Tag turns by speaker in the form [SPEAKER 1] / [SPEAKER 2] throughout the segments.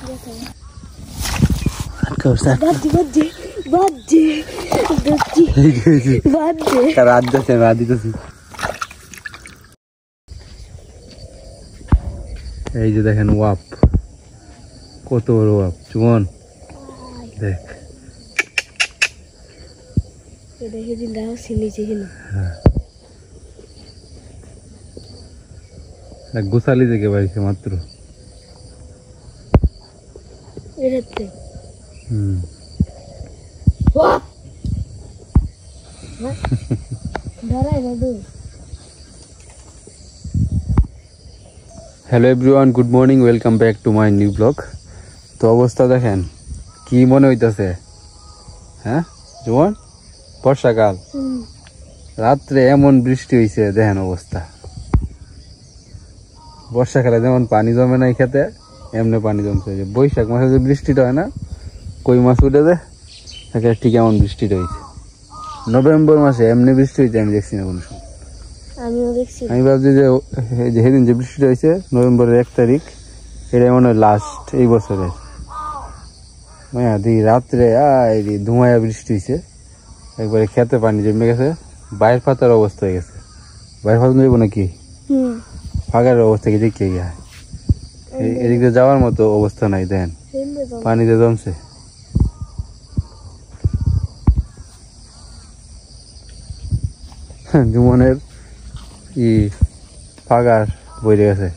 [SPEAKER 1] এই যে দেখেন ওয়াপ, কত বড় ওয়াপ চুমন, দেখ গোসালি থেকে বাড়িছে মাত্র। Hello everyone, good morning, welcome back to my new blog. তো অবস্থা দেখেন কি মনে হইতাছে, হ্যাঁ জোয়ান? বর্ষাকাল, রাত্রে এমন বৃষ্টি হয়েছে, দেখেন অবস্থা। বর্ষাকালে যেমন পানি জমে না এই খেতে, এমনি পানি জমছে। বৈশাখ মাসে যে বৃষ্টিটা হয় না, কই মাছ উঠে যায়, ঠিক এমন বৃষ্টিটা হয়েছে। নভেম্বর মাসে এমনি বৃষ্টি হয়েছে আমি দেখছি না কোনো সময়। আমি ভাবছি যে সেদিন যে বৃষ্টিটা হয়েছে নভেম্বরের 1 তারিখ, এটা মনে হয় লাস্ট এই বছরের। রাত্রে ধুমায়া বৃষ্টি হয়েছে, একবারে খেতে পানি জমে গেছে, বাইর পাতার অবস্থা হয়ে গেছে। বাইর পাতা যাবো নাকি, ফাঁকার অবস্থা কি দেখে গিয়া, এদিক দিয়ে যাওয়ার মতো অবস্থা নাই, দেন পানিতে জমছে। জুমনের ফাঁকার বইরে গেছে,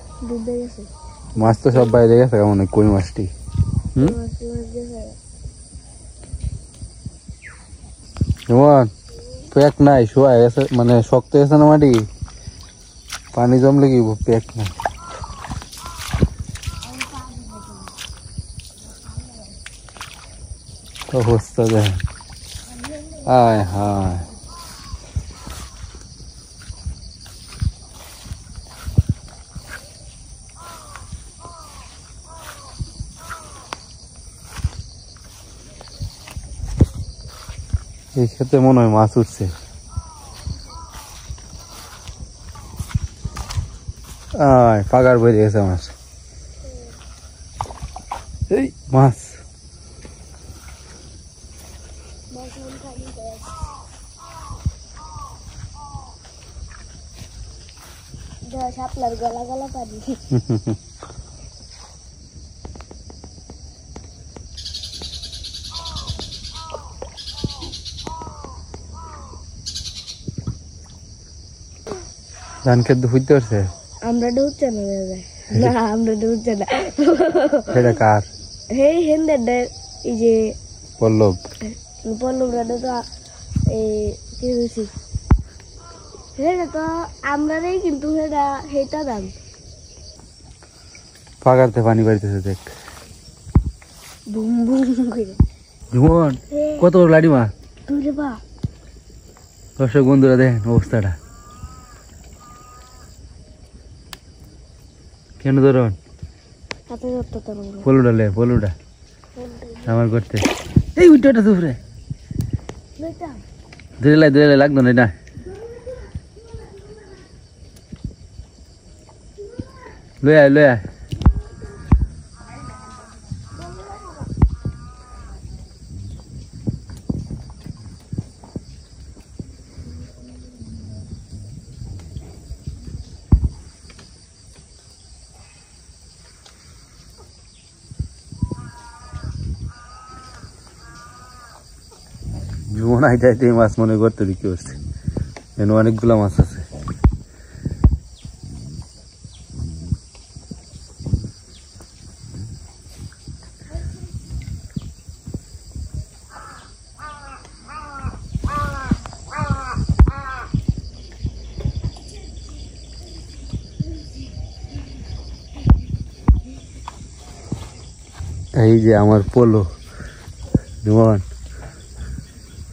[SPEAKER 1] মাছ তো সব বাইরে গেছে, কেমন কই মাছটি। জুমন প্যাক নাই, শোয়া গেছে, মানে শক্ত গেছে না মাটি, পানি জমলে কি প্যাক নাই। অবস্থা দেখেন, হায় হায়। এই ক্ষেত্রে মনে হয় মাছ উঠছে। পাগার বেরিয়ে গেছে আমার, এই মাছ। ধান খেতে হইতে পারছে, আমরা ঢুকছে না, না আমরা ঢুকছে না। সেটা কার? এই হেন্দার, এই যে পল্লব, পল্লব রাডা তো এই কি হয়েছে, সেটা তো আমরাই, কিন্তু সেটা দাম পাগারতে পানি বাড়িতেছে, দেখ বুম বুম করে। জুমন কত বড় লাড়ি মাছ, দর্শক বন্ধুরা দেখেন অবস্থাটা। কেন ধরুন পলুটা লে, পলুটা আমার করতে, এই উঠটা সুফরে ধরে লাই, ধরে লাই, লাগতো না এটা। লয়ে আয়, লয়ে আয়। জীবন আইতে মাছ মনে করতে দিকে হচ্ছে, এখানে অনেকগুলো মাছ আছে। এই যে আমার পোলো, জীবন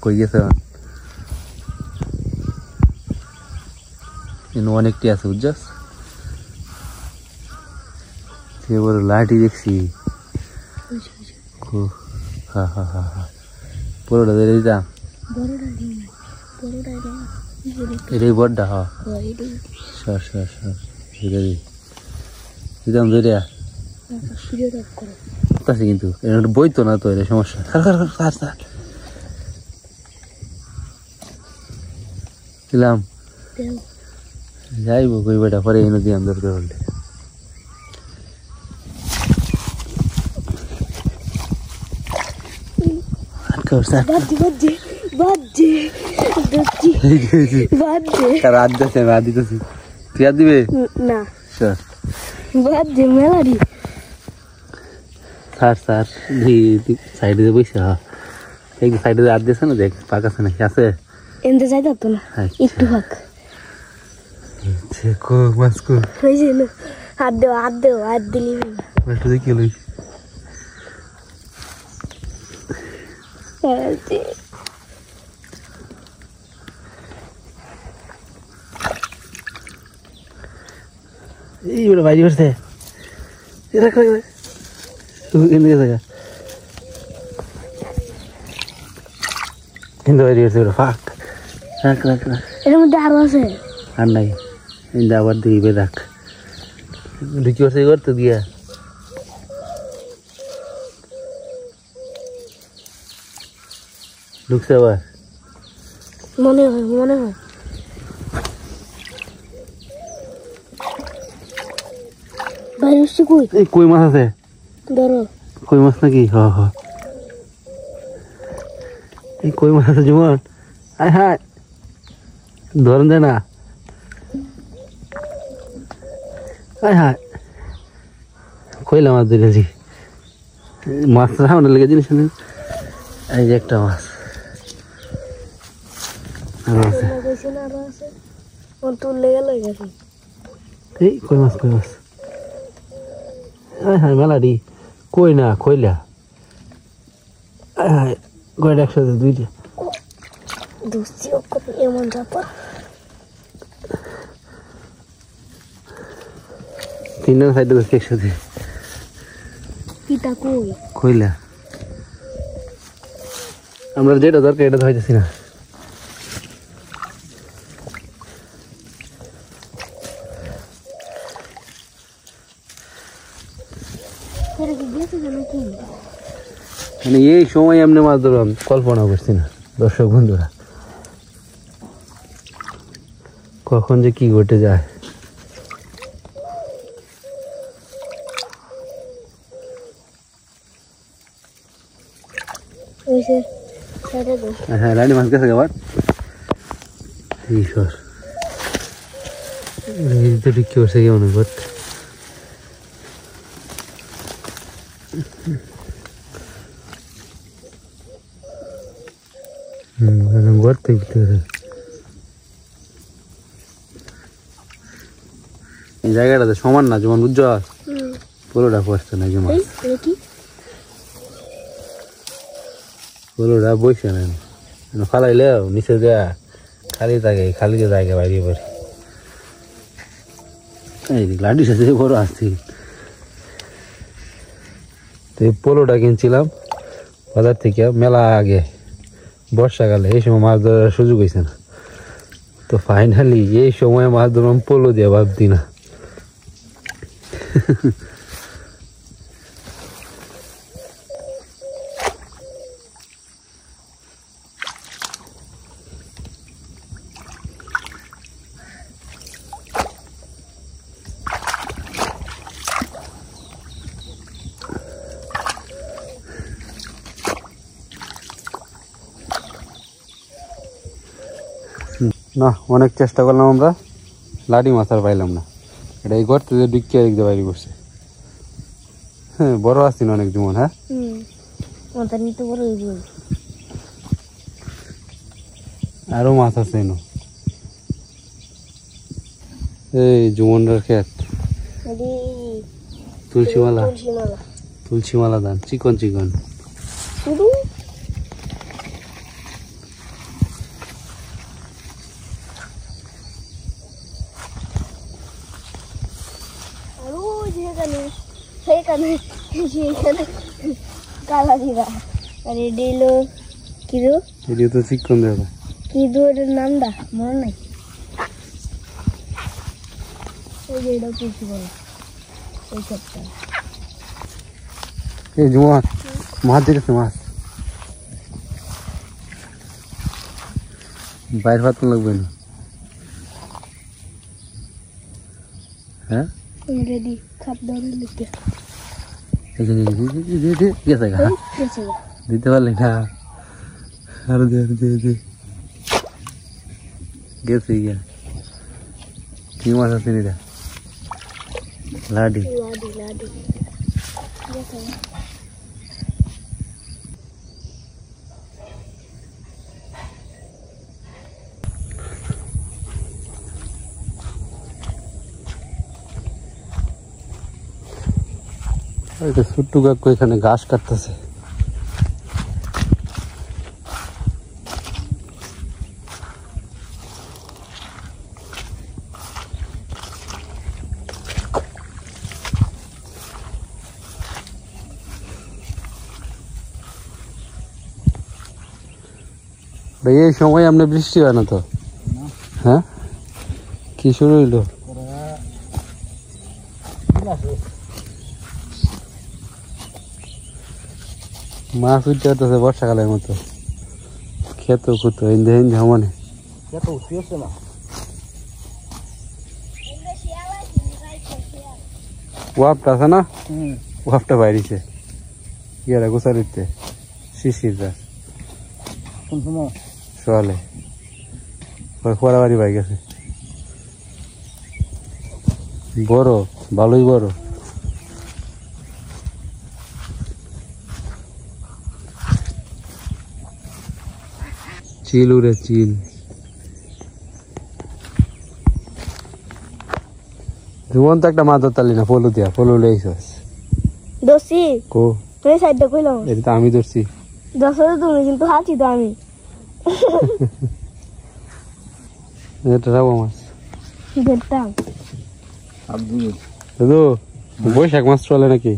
[SPEAKER 1] কই গেছে, অনেকটি আছে বুঝছাস, সে বড় লাঠি দেখছি। হ্যাঁ হ্যাঁ হ্যাঁ হ্যাঁ, পোলোটা ধরে দিতাম, এটাই বড়টা। হ্যাঁ সর সর সর, দিতাম ধরে। মারতাছি কিন্তু বইতো না তো এটা সমস্যা। দিলাম যাইব কই বেটা পরে এই নদী আন্দর করে বললে রাত দিতেছি আমি রাত দিতেছি তুই রাত দিবে
[SPEAKER 2] না
[SPEAKER 1] স্যার
[SPEAKER 2] বাদ দে মেলারি
[SPEAKER 1] স্যার স্যার সাইডে বইছে এই সাইডে রাত দিয়েছে না দেখ পাক আছে নাকি আছে
[SPEAKER 2] এনতে যাইতে তো না একটু ফাঁক
[SPEAKER 1] কো মাছ কো
[SPEAKER 2] হয়েছে না হাত দেও হাত দিলি
[SPEAKER 1] একটু দেখি লই এই বড় বাইরে বসে এরা কই এনে জায়গা কিন্তু বাইরে বসে ফাক রাখ রাখ রাখ
[SPEAKER 2] এর মধ্যে আরো আছে
[SPEAKER 1] আর নাই ইন্দা আবার দিবে রাখ ঢুকি বসে করতে দিয়া ঢুকছে আবার
[SPEAKER 2] মনে হয় বাইরে উঠছে কই
[SPEAKER 1] এই কই মাছ আছে
[SPEAKER 2] ধরো
[SPEAKER 1] কই মাছ নাকি হ এই কই মাছ আছে জীবন আয় হায় ধরেন যায় না আয় হায় কইলা মাছ ধরেছি মাছ সামনে লেগে জিনিস এই যে একটা মাছ আরো আছে
[SPEAKER 2] তুললে গেল গেছে
[SPEAKER 1] এই কই মাছ আয় হায় মেলাডি কই না কইলা আয় হায় কয়টা একসাথে দুইটা
[SPEAKER 2] দুসি এমন চাপা
[SPEAKER 1] তিনটা সাইডে বসে একসাথে
[SPEAKER 2] পিতা কই
[SPEAKER 1] কইলা আমরা যেটা দরকার এটা ধরতেছি না মানে এই সময় এমনি মাছ ধরলাম কল্পনা করছি না দর্শক বন্ধুরা কখন যে কি ঘটে যায় হ্যাঁ রানী মাছ গেছে আবার ঈশ্বর তো ঠিক করছে কি মনে করতে গর্তে এই জায়গাটাতে সমান না যেমন বুঝছ পুরোটা পড়ছে না যেমন পুরোটা বইছে না ফালাইলে নিচে দেয়া খালি থাকে খালি জায়গা বাইরে পড়ে এই লাডি সাথে বড় আসছি তো এই পোলোটা কিনছিলাম বাজার থেকে মেলা আগে বর্ষাকালে এই সময় মাছ ধরার সুযোগ হয়েছে না তো ফাইনালি এই সময় মাছ ধরলাম পোলো দিয়ে ভাবতি না না অনেক চেষ্টা করলাম আমরা লাডি মাছ আর পাইলাম না এটা এই গর্তে যে ডিক্কি দেখতে বাইরে করছে হ্যাঁ বড় আসছিল অনেক জুমন হ্যাঁ আরো মাছ আছে এই জুমনটার ক্ষেত তুলসীমালা ধান চিকন চিকন
[SPEAKER 2] কালা জিরা আর এডিলো কিদু
[SPEAKER 1] এডিও তো চিকন দেবা
[SPEAKER 2] কিদু এর নামটা মনে নাই ওই যে এটা কিছু বলে ওই সবটা
[SPEAKER 1] এই যে মাছ দেখেছে মাছ বাইরে ভাত লাগবে না হ্যাঁ
[SPEAKER 2] রেডি খাপ ধরে লিখে
[SPEAKER 1] গেছে গা দিতে পারলি না আর দে গেছে গিয়া কি মাছ আছে নিটা লাডি ছোট্টু কাকু এখানে ঘাস কাটতেছে এই সময় আপনি বৃষ্টি হয় না তো হ্যাঁ কি শুরু হইলো মাছ উঠতে হতেছে বর্ষাকালের মতো খেতো খুতো হিন্দে সমানে ওয়াপটা আছে না ওয়াপটা বাইরেছে ইয়ারা গোসারিতে শিশির গাছ সোয়ালে ফোয়ারা বাড়ি পাই গেছে বড় ভালোই বড় চিল উড়ে চিল জীবন তো একটা মাছ ধরতালি না ফলু দিয়া ফলু লেগেছিস
[SPEAKER 2] দোষী
[SPEAKER 1] কো
[SPEAKER 2] তুই সাইডটা কইলাম
[SPEAKER 1] এটা তো আমি ধরছি
[SPEAKER 2] দশরে তুমি কিন্তু হাঁচি তো আমি
[SPEAKER 1] এটা রাবো মাছ
[SPEAKER 2] দেখতাম
[SPEAKER 1] দাদু বৈশাখ মাছ চলে নাকি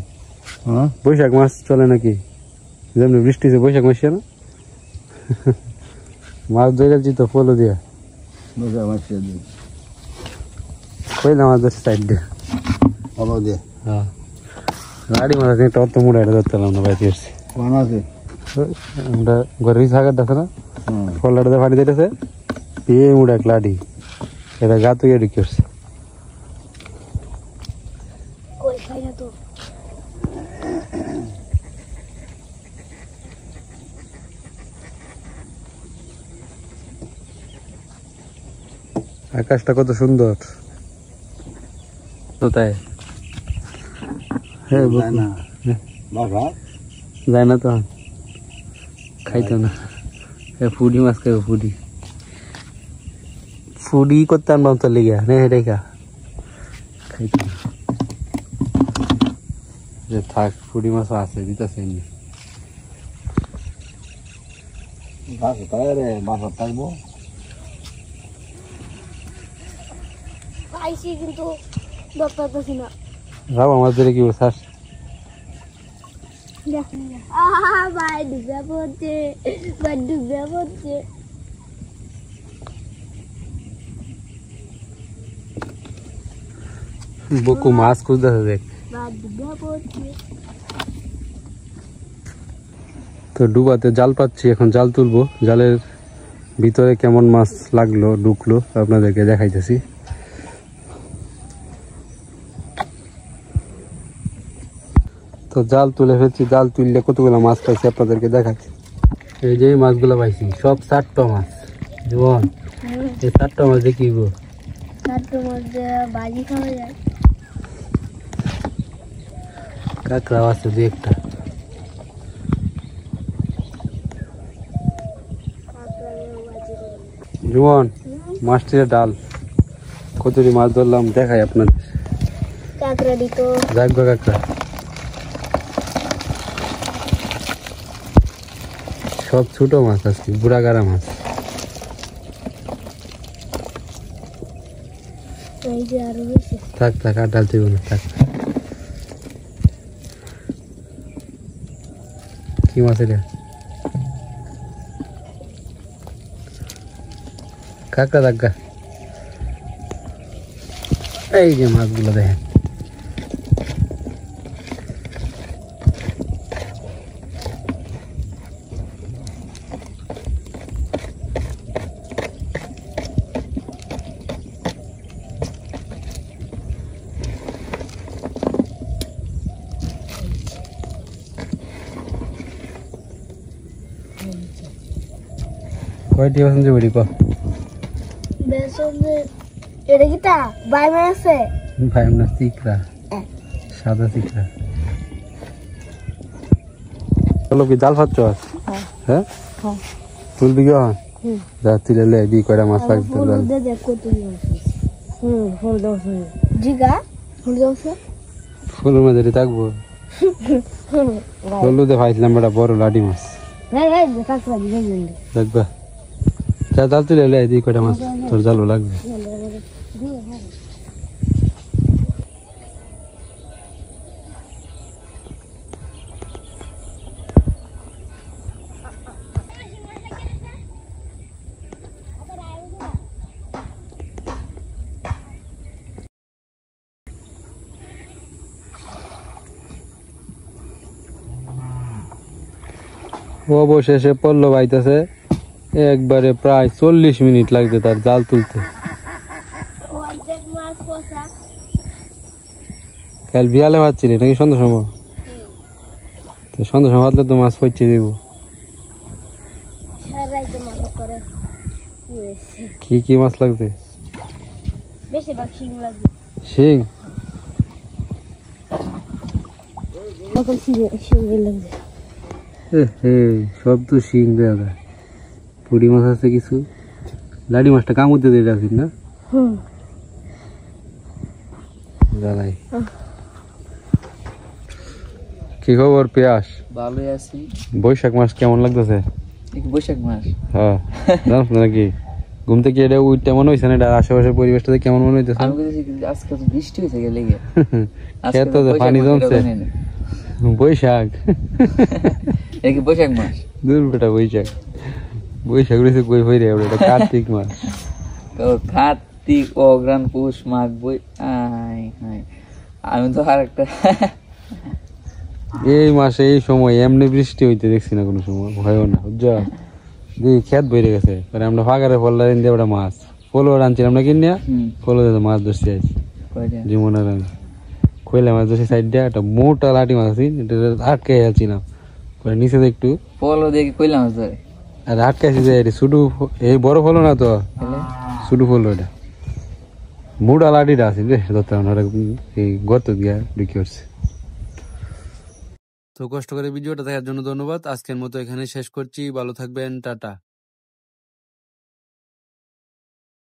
[SPEAKER 1] বৈশাখ মাছ চলে নাকি যেমনি বৃষ্টিতে বৈশাখ মাস না মাছ ধরেছি তো ফলো দিয়া কইলাম মাছ ধরছি সাইড দিয়ে ফলো দিয়ে হ্যাঁ গাড়ি মাছ একটা অত মুড়া এটা ধরতাম না বাইরে আসছি আমরা ঘরের সাগার আছে না ফলাটাতে ফাটি দিতেছে এই মুড়া এক লাডি এটা গা তুই ঢুকে আসছে আকাশটা কত সুন্দর তো তাই যায় না তো খাইতো না ফুডি মাছ খাইব ফুডি ফুডি করতে আনবাম তো লেগে না রেখা খাইতো না যে থাক ফুডি মাছ আছে দিতেছে এমনি মাছ থাকবো
[SPEAKER 2] আইসি কিন্তু ডক্টর তো না
[SPEAKER 1] রাব আমার ধরে কি বলছাস
[SPEAKER 2] ভাই ডুবে পড়ছে ভাই ডুবে পড়ছে
[SPEAKER 1] বকু মাছ খুঁজতেছে দেখ
[SPEAKER 2] ভাই ডুবে পড়ছে
[SPEAKER 1] তো ডুবাতে জাল পাচ্ছি এখন জাল তুলবো জালের ভিতরে কেমন মাছ লাগলো ঢুকলো আপনাদেরকে দেখাইতেছি তো জাল তুলে ফেলছি জাল তুললে কতগুলো মাছ পাইছি আপনাদেরকে দেখাচ্ছি এই যে মাছগুলো পাইছি সব 4টা মাছ জীবন এই 4টা মাছ দেখি গো
[SPEAKER 2] 4টা মাছ বাজি খাওয়া যায়
[SPEAKER 1] কাঁকড়া আছে দু একটা জীবন মাছটির ডাল কতটি মাছ ধরলাম দেখাই আপনাদের
[SPEAKER 2] কাঁকড়া দিত
[SPEAKER 1] দেখবো কাঁকড়া সব ছোট মাছ আছে বুড়া গাড়া মাছ
[SPEAKER 2] এই যে আরো বেশি
[SPEAKER 1] থাক থাক আর ডাল তুই না থাক কি মাছ এটা কাঁকড়া দাগা এই যে মাছগুলো দেখেন কয়টি আছে যে বড়ি ক
[SPEAKER 2] বেসন যে এটা কি তা বাই বাই আছে
[SPEAKER 1] ভাই আমরা চিকরা সাদা চিকরা চলো কি জাল ফাচ্ছ হ্যাঁ
[SPEAKER 2] হ্যাঁ
[SPEAKER 1] তুলবি কি হ্যাঁ যা তুলে লে দি কয়টা মাছ লাগবে
[SPEAKER 2] ফুল দে দে কত মাছ ফুল দাও জিগা ফুল দাও
[SPEAKER 1] ফুলের মাঝে থাকবো হলুদে ভাইছিলাম বেটা বড় লাডি মাছ
[SPEAKER 2] এই এই কাকড়া দিবে
[SPEAKER 1] দেখবা যা জাল তুলে লে দি কয়টা মাছ তোর জালও লাগবে অবশেষে পল্লব আইতাছে একবারে প্রায় 40 মিনিট লাগবে তার জাল তুলতে কাল বিয়ালে ভাবছিলি নাকি সন্ধ্যা সময় তো সন্ধ্যা সময় ভাবলে তো মাছ পড়ছে দিব কি কি মাছ লাগবে
[SPEAKER 2] বেশিরভাগ শিং লাগবে
[SPEAKER 1] শিং
[SPEAKER 2] শিং লাগবে
[SPEAKER 1] সব তো শিং দেওয়া পুরি মাছ আছে কিছু লাডি মাছটা কামড় দিয়ে রাখিস না জ্বালাই কি খবর পেয়াস
[SPEAKER 3] ভালোই আছি
[SPEAKER 1] বৈশাখ মাস কেমন লাগতেছে
[SPEAKER 3] বৈশাখ মাস
[SPEAKER 1] হ্যাঁ জানাস নাকি ঘুম থেকে এটা উইটা মনে হয়েছে না এটা আশেপাশের পরিবেশটা কেমন মনে হইতেছে
[SPEAKER 3] আমি বলতেছি আজকে তো বৃষ্টি হয়েছে গেলে গিয়ে
[SPEAKER 1] খেত তো পানি জমছে বৈশাখ
[SPEAKER 3] কি বৈশাখ মাস
[SPEAKER 1] দূর বেটা বৈশাখ বৈশাখ রয়েছে কই হই রে এটা কার্তিক মাস
[SPEAKER 3] কার্তিক অগ্রাণ পৌষ মাঘ বই আমি তো আর একটা
[SPEAKER 1] এই মাসে এই সময় এমনি বৃষ্টি হইতে দেখছি না কোনো সময় ভয়ও না বুঝছো খেত বইরে গেছে আমরা ফাঁকারে ফল দিয়ে ওটা মাছ ফলো আনছিলাম না কিনিয়া ফলো মাছ ধরছি আছি জীবনের আমি খইলা মাছ ধরছি সাইড দিয়ে একটা মোটা লাঠি মাছ আছি এটা আটকে যাচ্ছিলাম পরে নিচে একটু
[SPEAKER 3] ফলো দিয়ে কইলাম মাছ ধরে
[SPEAKER 1] আর আটকাইছি যে শুধু এই বড় ফলো না তো শুধু ফলো এটা মোটা লাঠিটা আছে রে ধরতে এই গর্ত দিয়া ঢুকে উঠছে তো কষ্ট করে ভিডিওটা দেখার জন্য ধন্যবাদ আজকের মতো এখানে শেষ করছি ভালো থাকবেন টাটা